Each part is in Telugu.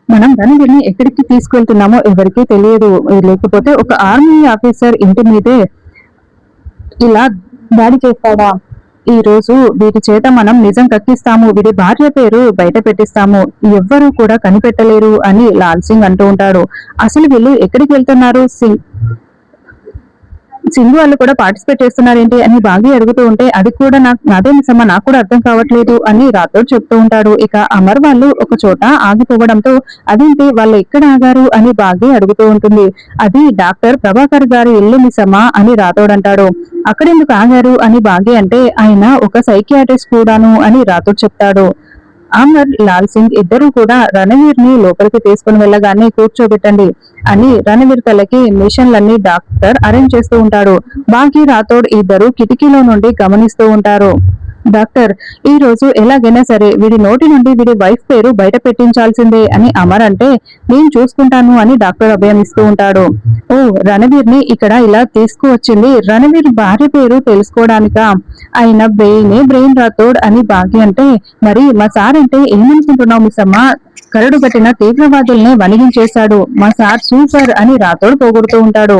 మనం రణవీర్ని ఎక్కడికి తీసుకెళ్తున్నామో ఎవరికీ తెలియదు. లేకపోతే ఒక ఆర్మీ ఆఫీసర్ ఇంటి మీదే ఇలా దాడి చేస్తాడా? ఈ రోజు వీటి చేత మనం నిజం కక్కిస్తాము, వీడి భార్య పేరు బయట పెట్టిస్తాము, ఎవ్వరూ కూడా కనిపెట్టలేరు అని లాల్ సింగ్ అంటూ ఉంటాడు. అసలు వీళ్ళు ఎక్కడికి వెళ్తున్నారు? సింధు వాళ్ళు కూడా పార్టిసిపేట్ చేస్తున్నారేంటి అని బాగి అడుగుతూ ఉంటే, అది కూడా నాదే నిజమా, నాకు కూడా అర్థం కావట్లేదు అని రాథోడ్ చెప్తూ ఉంటాడు. ఇక అమర్ వాళ్ళు ఒక చోట ఆగిపోవడంతో, అదేంటి వాళ్ళు ఎక్కడ ఆగారు అని బాగి అడుగుతూ ఉంటుంది. అది డాక్టర్ ప్రభాకర్ గారి ఇల్లు నిజమా అని రాథోడ్ అంటాడు. అక్కడెందుకు ఆగారు అని బాగి అంటే, ఆయన ఒక సైకియాట్రిస్ట్ కూడాను అని రాథోడ్ చెప్తాడు. అమర్, లాల్ సింగ్ ఇద్దరు కూడా రణవీర్ ని లోపలికి తీసుకుని వెళ్ళగానే కూర్చోబెట్టండి అని రణవీర్ తలకి మిషన్లన్నీ డాక్టర్ అరేంజ్ చేస్తూ ఉంటాడు. బాకీ రాథోడ్ ఇద్దరు కిటికీలో నుండి గమనిస్తూ ఉంటారు. డాక్టర్, ఈ రోజు ఎలాగైనా సరే వీడి నోటి నుండి వీడి వైఫ్ పేరు బయట పెట్టించాల్సిందే అని అమర్ అంటే, నేను చూసుకుంటాను అని డాక్టర్ అభయం ఇస్తూ ఉంటాడు. ఓ, రణవీర్ ని ఇక్కడ ఇలా తీసుకువచ్చింది రణవీర్ భార్య పేరు తెలుసుకోవడానికా? ఆయన బ్రెయిన్ రాథోడ్ అని బాగి అంటే, మరి మా సార్ అంటే ఏమనుకుంటున్నావు మిస్సమ్మ? కరడు కట్టిన తీవ్రవాదుల్ని వణిగించేశాడు. మా సార్ సూపర్ అని రాథోడ్ పోగొడుతూ ఉంటాడు.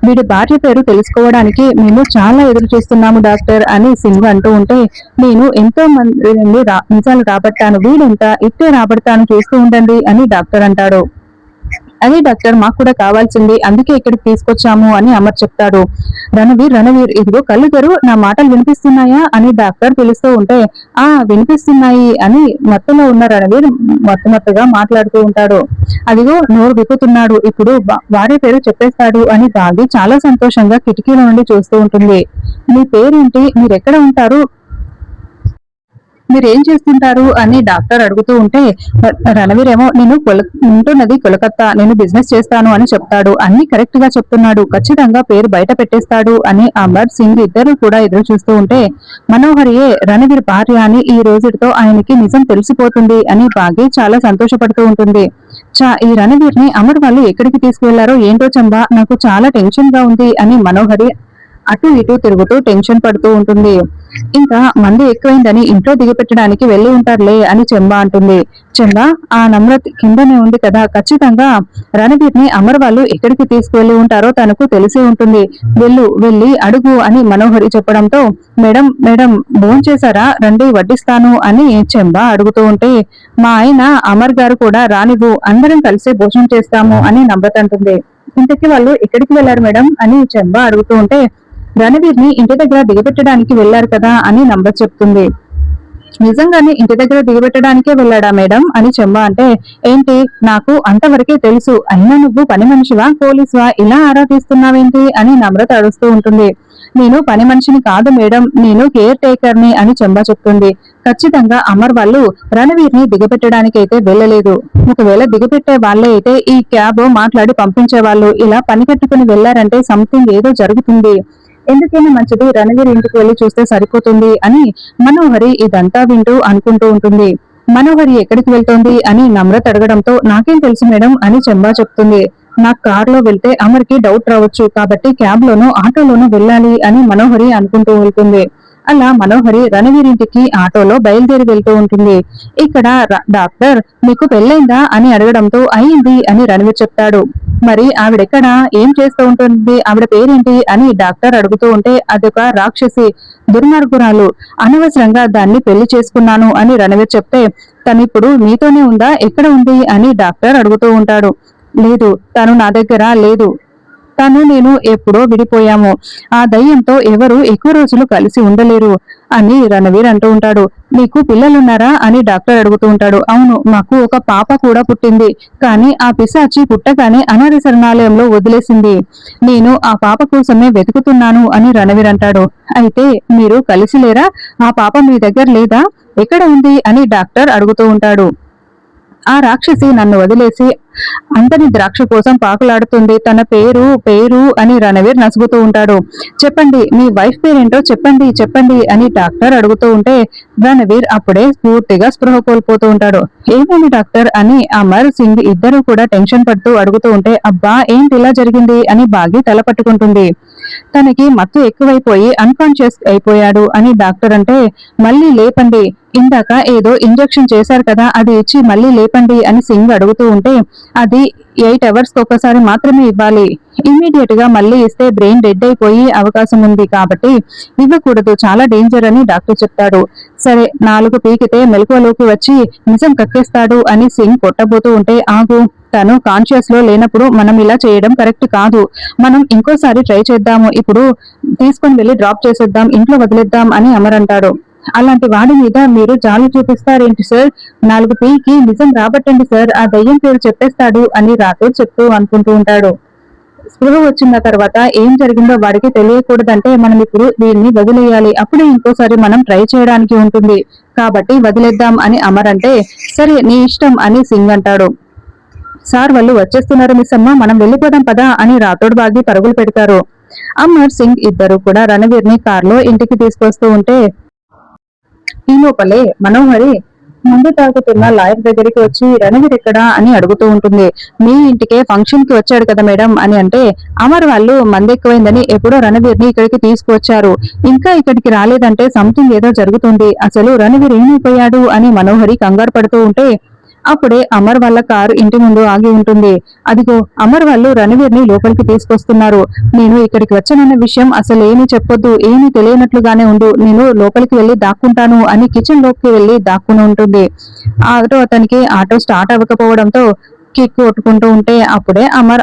వీడి భార్య పేరు తెలుసుకోవడానికి మేము చాలా ఎదురు చూస్తున్నాము డాక్టర్ అని సింగ్ అంటూ ఉంటే, నేను ఎంతో మంది నిజాలు రాబట్టాను, వీడింత ఇట్టే రాబడతాను, చూస్తూ ఉండండి అని డాక్టర్ అంటాడు. అదే డాక్టర్, మాకు కూడా కావాల్సింది, అందుకే ఇక్కడికి తీసుకొచ్చాము అని అమర్ చెప్తాడు. రణవీర్ ఇదిగో కళ్ళు తెరు, నా మాటలు వినిపిస్తున్నాయా అని డాక్టర్ పిలుస్తూ ఉంటే, వినిపిస్తున్నాయి అని మత్తులో ఉన్న రణవీర్ మత్తుగా మాట్లాడుతూ ఉంటాడు. అదిగో నోరు విప్పుతున్నాడు, ఇప్పుడు వాడే పేరు చెప్పేస్తాడు అని బాగి చాలా సంతోషంగా కిటికీల నుండి చూస్తూ ఉంటుంది. మీ పేరేంటి, మీరెక్కడ ఉంటారు, మీరేం చేస్తుంటారు అని డాక్టర్ అడుగుతూ ఉంటే, రణవీర్ ఏమో నేను ఉంటున్నది కోలకత్తా, నేను బిజినెస్ చేస్తాను అని చెప్తాడు. అన్ని కరెక్ట్ గా చెప్తున్నాడు, ఖచ్చితంగా పేరు బయట పెట్టేస్తాడు అని అమర్ సింగ్ ఇద్దరు కూడా ఎదురు చూస్తూ ఉంటే, మనోహరియే రణవీర్ భార్య అని ఈ రోజుతో ఆయనకి నిజం తెలిసిపోతుంది అని బాగి చాలా సంతోషపడుతూ ఉంటుంది. ఈ రణవీర్ ని అమర్ వాళ్ళు ఎక్కడికి తీసుకువెళ్లారో ఏంటో చంబా, నాకు చాలా టెన్షన్ గా ఉంది అని మనోహరి అటు ఇటు తిరుగుతూ టెన్షన్ పడుతూ ఉంటుంది. ఇంకా మంది ఎక్కువైందని ఇంట్లో దిగిపెట్టడానికి వెళ్లి ఉంటారులే అని చెంబా అంటుంది. చెంబా, ఆ నమ్రత్ కిందనే ఉంది కదా, ఖచ్చితంగా రణవీర్ ని అమర్ వాళ్ళు ఎక్కడికి తీసుకువెళ్లి ఉంటారో తనకు తెలిసి ఉంటుంది, వెళ్ళి అడుగు అని మనోహరి చెప్పడంతో, మేడం భోంచేశారా, రండి వడ్డిస్తాను అని చెంబా అడుగుతూ ఉంటే, మా ఆయన అమర్ గారు కూడా రానివ్వు, అందరం కలిసి భోజనం చేస్తాము అని నమ్రత్ అంటుంది. ఇంతకీ వాళ్ళు ఎక్కడికి వెళ్లారు మేడం అని చెంబా అడుగుతూ ఉంటే, రణవీర్ ని ఇంటి దగ్గర దిగబెట్టడానికి వెళ్లారు కదా అని నమ్రత్ చెప్తుంది. నిజంగానే ఇంటి దగ్గర దిగబెట్టడానికే వెళ్ళాడా మేడం అని చెంబా అంటే, ఏంటి, నాకు అంతవరకే తెలుసు, అయినా నువ్వు పని మనిషివా పోలీసువా, ఇలా ఆరా తీస్తున్నావేంటి అని నమ్రత అడుస్తూ ఉంటుంది. నేను పని మనిషిని కాదు మేడం, నేను కేర్ టేకర్ ని అని చెంబా చెప్తుంది. ఖచ్చితంగా అమర్ వాళ్ళు రణవీర్ ని దిగబెట్టడానికైతే వెళ్ళలేదు. ఒకవేళ దిగబెట్టే వాళ్ళే అయితే ఈ క్యాబ్ మాట్లాడి పంపించే వాళ్ళు, ఇలా పని కట్టుకుని వెళ్లారంటే సంథింగ్ ఏదో జరుగుతుంది, ఎందుకైనా మంచిది రణవీర్ ఇంటికి వెళ్లి చూస్తే సరిపోతుంది అని మనోహరి ఇదంతా వింటూ అనుకుంటూ ఉంటుంది. మనోహరి ఎక్కడికి వెళ్తోంది అని నమ్రత్ అడగడంతో, నాకేం తెలుసు మేడం అని చెంబా చెప్తుంది. నాకు కారులో వెళ్తే అమర్కి డౌట్ రావచ్చు, కాబట్టి క్యాబ్ లోనూ ఆటోలోనూ వెళ్ళాలి అని మనోహరి అనుకుంటూ వెళ్తుంది. అలా మనోహరి రణవీర్ ఇంటికి ఆటోలో బయలుదేరి వెళ్తూ ఉంటుంది. ఇక్కడ డాక్టర్, మీకు పెళ్ళైందా అని అడగడంతో, అయింది అని రణవీర్ చెప్తాడు. మరి ఆవిడెక్కడా, ఏం చేస్తూ ఉంటుంది, ఆవిడ పేరేంటి అని డాక్టర్ అడుగుతూ ఉంటే, అదొక రాక్షసి, దుర్మార్గురాలు, అనవసరంగా దాన్ని పెళ్లి చేసుకున్నాను అని రణవీర్ చెప్తే, తనిప్పుడు మీతోనే ఉందా, ఎక్కడ ఉంది అని డాక్టర్ అడుగుతూ ఉంటాడు. లేదు, తను నా దగ్గర లేదు, నేను ఎప్పుడో విడిపోయాము, ఆ దయ్యంతో ఎవరు ఎక్కువ రోజులు కలిసి ఉండలేరు అని రణవీర్ అంటూ ఉంటాడు. మీకు పిల్లలున్నారా అని డాక్టర్ అడుగుతూ ఉంటాడు. అవును, మాకు ఒక పాప కూడా పుట్టింది, కానీ ఆ పిశాచి పుట్టగానే అనాథ శరణాలయంలో వదిలేసింది, నేను ఆ పాప కోసమే వెతుకుతున్నాను అని రణవీర్ అంటాడు. అయితే మీరు కలిసి లేరా, ఆ పాప మీ దగ్గర లేదా, ఎక్కడ ఉంది అని డాక్టర్ అడుగుతూ ఉంటాడు. ఆ రాక్షసి నన్ను వదిలేసి అంతని ద్రాక్ష కోసం పాకులాడుతుంది, తన పేరు అని రణవీర్ నసుగుతూ ఉంటాడు. చెప్పండి, మీ వైఫ్ పేరేంటో చెప్పండి అని డాక్టర్ అడుగుతూ ఉంటే, రణవీర్ అప్పుడే పూర్తిగా స్పృహ కోల్పోతూ ఉంటాడు. ఏమైంది డాక్టర్ అని అమర్ సింగ్ ఇద్దరు కూడా టెన్షన్ పడుతూ అడుగుతూ ఉంటే, అబ్బా ఏంటి ఇలా జరిగింది అని బాగి తల పట్టుకుంటుంది. తనకి మత్తు ఎక్కువైపోయి అన్కాన్షియస్ అయిపోయాడు అని డాక్టర్ అంటే, మళ్ళీ లేపండి, ఇందాక ఏదో ఇంజెక్షన్ చేశారు కదా, అది ఇచ్చి మళ్ళీ లేపండి అని సింగ్ అడుగుతూ ఉంటే, అది 8 అవర్స్ ఒకసారి మాత్రమే ఇవ్వాలి. ఇమ్మీడియట్ గా మళ్ళీ ఇస్తే బ్రెయిన్ డెడ్ అయిపోయి అవకాశం ఉంది కాబట్టి ఇవ్వకూడదు, చాలా డేంజర్ అని డాక్టర్ చెప్తాడు. సరే 4 పీకితే మెలకువలోకి వచ్చి నిజం కక్కేస్తాడు అని సింగ్ కొట్టబోతూ ఉంటే, ఆగు, తను కాన్షియస్ లో లేనప్పుడు మనం ఇలా చేయడం కరెక్ట్ కాదు. మనం ఇంకోసారి ట్రై చేద్దాము. ఇప్పుడు తీసుకొని వెళ్ళి డ్రాప్ చేసేద్దాం, ఇంట్లో వదిలేద్దాం అని అమర్ అంటాడు. అలాంటి వాడి మీద మీరు జాలి చూపిస్తారేంటి సార్? 4 పీకి నిజం రాబట్టండి సార్, ఆ దయ్యం పేరు చెప్పేస్తాడు అని రాథోడ్ చెప్తూ అనుకుంటూ ఉంటాడు. స్పృహ వచ్చిన తర్వాత ఏం జరిగిందో వాడికి తెలియకూడదంటే మనం ఇప్పుడు దీన్ని వదిలేయాలి. అప్పుడే ఇంకోసారి మనం ట్రై చేయడానికి ఉంటుంది. కాబట్టి వదిలేద్దాం అని అమర్ అంటే, సరే నీ ఇష్టం అని సింగ్ అంటాడు. సార్ వాళ్ళు వచ్చేస్తున్నారు మిస్ అమ్మ, మనం వెళ్ళిపోదాం పదా అని రాథోడ్ బాగి పరుగులు పెడతారు. అమర్ సింగ్ ఇద్దరు కూడా రణవీర్ ని కార్లో ఇంటికి తీసుకొస్తూ ఉంటే, ఈ లోపలే మనోహరి మందు తాగుతున్న లాయర్ దగ్గరికి వచ్చి రణవీర్ ఎక్కడా అని అడుగుతూ ఉంటుంది. మీ ఇంటికే ఫంక్షన్ కి వచ్చాడు కదా మేడం అని అంటే, అమర్ వాళ్ళు మందెక్కువైందని ఎప్పుడో రణవీర్ ని ఇక్కడికి తీసుకువచ్చారు, ఇంకా ఇక్కడికి రాలేదంటే సంథింగ్ ఏదో జరుగుతుంది, అసలు రణవీర్ ఏమైపోయాడు అని మనోహరి కంగారు పడుతూ ఉంటే, అప్పుడే అమర్ వాళ్ళ కారు ఇంటి ముందు ఆగి ఉంటుంది. అదిగో అమర్ వాళ్ళు రణవీర్ ని లోపలికి తీసుకొస్తున్నారు. నేను ఇక్కడికి వచ్చానన్న విషయం అసలు ఏమీ చెప్పొద్దు, ఏమీ తెలియనట్లుగానే ఉండు, నేను లోపలికి వెళ్లి దాక్కుంటాను అని కిచెన్ లోకి వెళ్లి దాక్కుని ఉంటుంది. అతనికి ఆటో స్టార్ట్ అవ్వకపోవడంతో కిక్ కొట్టుకుంటూ ఉంటే, అప్పుడే అమర్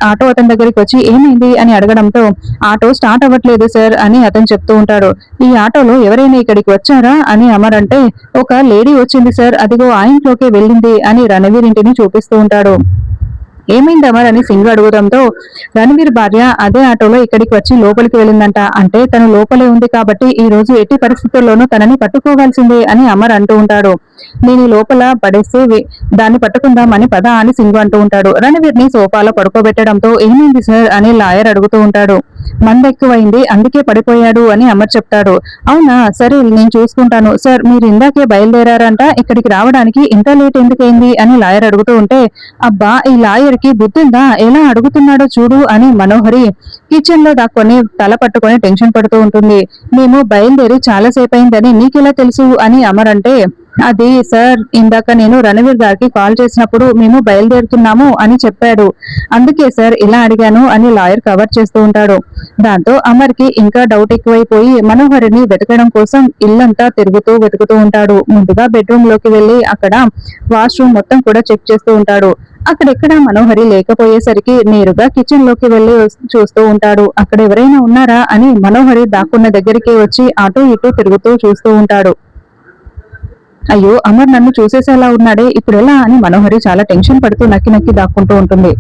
ఆటో అతని దగ్గరికి వచ్చి ఏమైంది అని అడగడంతో, ఆటో స్టార్ట్ అవ్వట్లేదు సార్ అని అతను చెప్తూ ఉంటాడు. ఈ ఆటోలో ఎవరైనా ఇక్కడికి వచ్చారా అని అమర్ అంటే, ఒక లేడీ వచ్చింది సార్, అదిగో ఆ ఇంట్లోకే వెళ్ళింది అని రణవీర్ ఇంటిని చూపిస్తూ ఉంటాడు. ఏమైంది అమర్ అని సింగ్ అడగడంతో, రణవీర్ భార్య అదే ఆటోలో ఇక్కడికి వచ్చి లోపలికి వెళ్ళిందంట, అంటే తను లోపలే ఉంది కాబట్టి ఈ రోజు ఎట్టి పరిస్థితుల్లోనూ తనని పట్టుకోవాల్సిందే అని అమర్ అంటూ ఉంటాడు. నేను లోపల పడేస్తే దాన్ని పట్టుకుందామని పద అని సింగ్ అంటూ ఉంటాడు. రణవీర్ ని సోఫాలో పడుకోబెట్టడంతో, ఏమైంది సార్ అని లాయర్ అడుగుతూ ఉంటాడు. మందెక్కువైంది అందుకే పడిపోయాడు అని అమర్ చెప్తాడు. అవునా, సరే నేను చూసుకుంటాను సార్, మీరు ఇందాకే బయలుదేరారంట, ఇక్కడికి రావడానికి ఇంత లేట్ ఎందుకైంది అని లాయర్ అడుగుతూ ఉంటే, అబ్బా ఈ లాయర్ కి బుద్ధిందా, ఎలా అడుగుతున్నాడో చూడు అని మనోహరి కిచెన్ లో దాక్కొని తల పట్టుకొని టెన్షన్ పడుతూ ఉంటుంది. మేము బయలుదేరి చాలాసేపు అయిందని నీకెలా తెలుసు అని అమర్ అంటే, అది సార్ ఇందాక నేను రణవీర్ గారికి కాల్ చేసినప్పుడు మేము బయలుదేరుతున్నాము అని చెప్పాడు, అందుకే సార్ ఇలా అడిగాను అని లాయర్ కవర్ చేస్తూ ఉంటాడు. దాంతో అమర్ కి ఇంకా డౌట్ ఎక్కువైపోయి మనోహరిని వెతకడం కోసం ఇల్లంతా వెతుకుతూ ఉంటాడు. ముందుగా బెడ్రూమ్ లోకి వెళ్లి అక్కడ వాష్రూమ్ మొత్తం కూడా చెక్ చేస్తూ ఉంటాడు. అక్కడెక్కడ మనోహరి లేకపోయేసరికి నేరుగా కిచెన్ లోకి వెళ్లి చూస్తూ ఉంటాడు. అక్కడ ఎవరైనా ఉన్నారా అని మనోహరి దాక్కున్న దగ్గరికి వచ్చి అటు ఇటు తిరుగుతూ చూస్తూ ఉంటాడు. అయ్యో అమర్ నన్ను చూసేసేలా ఉన్నాడే, ఇప్పుడు ఎలా అని మనోహరి చాలా టెన్షన్ పడుతూ నక్కి దాక్కుంటూ ఉంటుంది.